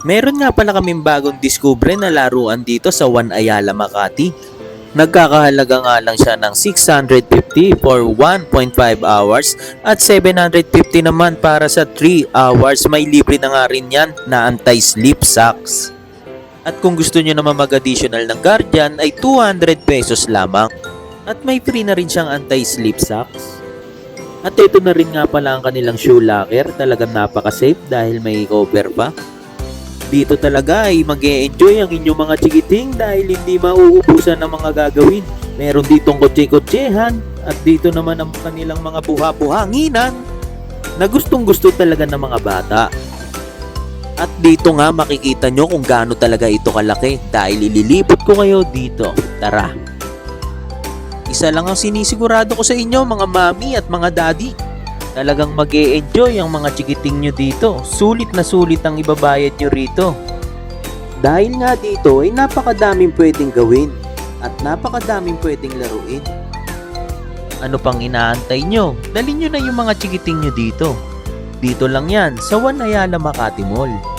Meron nga pala kaming bagong discover na laruan dito sa One Ayala, Makati. Nagkakahalaga nga lang siya ng 650 for 1.5 hours at 750 naman para sa 3 hours. May libre na nga rin yan na anti-slip socks. At kung gusto nyo naman mag-additional ng Guardian ay 200 pesos lamang. At may free na rin siyang anti-slip socks. At ito na rin nga pala ang kanilang shoe locker. Talagang napaka-safe dahil may cover pa. Dito talaga ay mag-e-enjoy ang inyong mga chikiting dahil hindi mauubusan ng mga gagawin. Meron ditong kotse-kotsehan at dito naman ang kanilang mga buha-buhanginan na gustong-gusto talaga ng mga bata. At dito nga makikita nyo kung gaano talaga ito kalaki dahil ililipot ko kayo dito. Tara! Isa lang ang sinisigurado ko sa inyo mga mami at mga daddy. Talagang mag-e-enjoy ang mga chikiting nyo dito. Sulit na sulit ang ibabayad nyo rito. Dahil nga dito ay napakadaming pwedeng gawin at napakadaming pwedeng laruin. Ano pang inaantay nyo? Dalhin nyo na yung mga chikiting nyo dito. Dito lang yan sa One Ayala Makati Mall.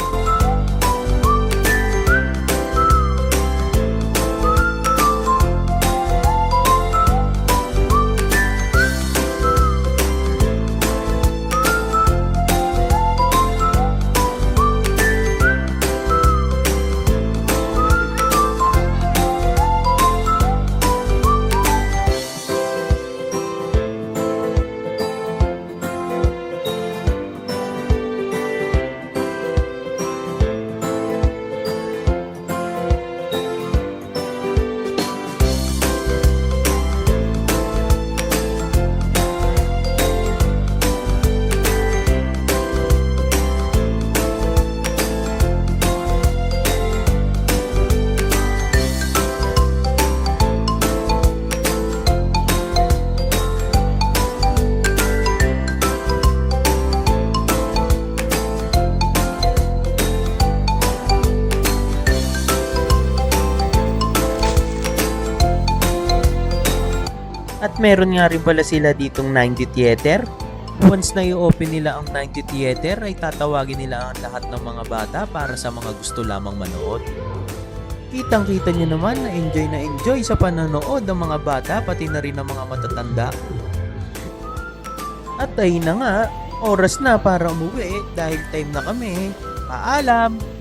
At meron nga rin pala sila ditong 90 theater. Once na i-open nila ang 90 theater ay tatawagin nila ang lahat ng mga bata para sa mga gusto lamang manood. Kitang-kita nyo naman na enjoy sa panonood ng mga bata pati na rin ng mga matatanda. At ayun na nga, oras na para umuwi dahil time na kami. Paalam!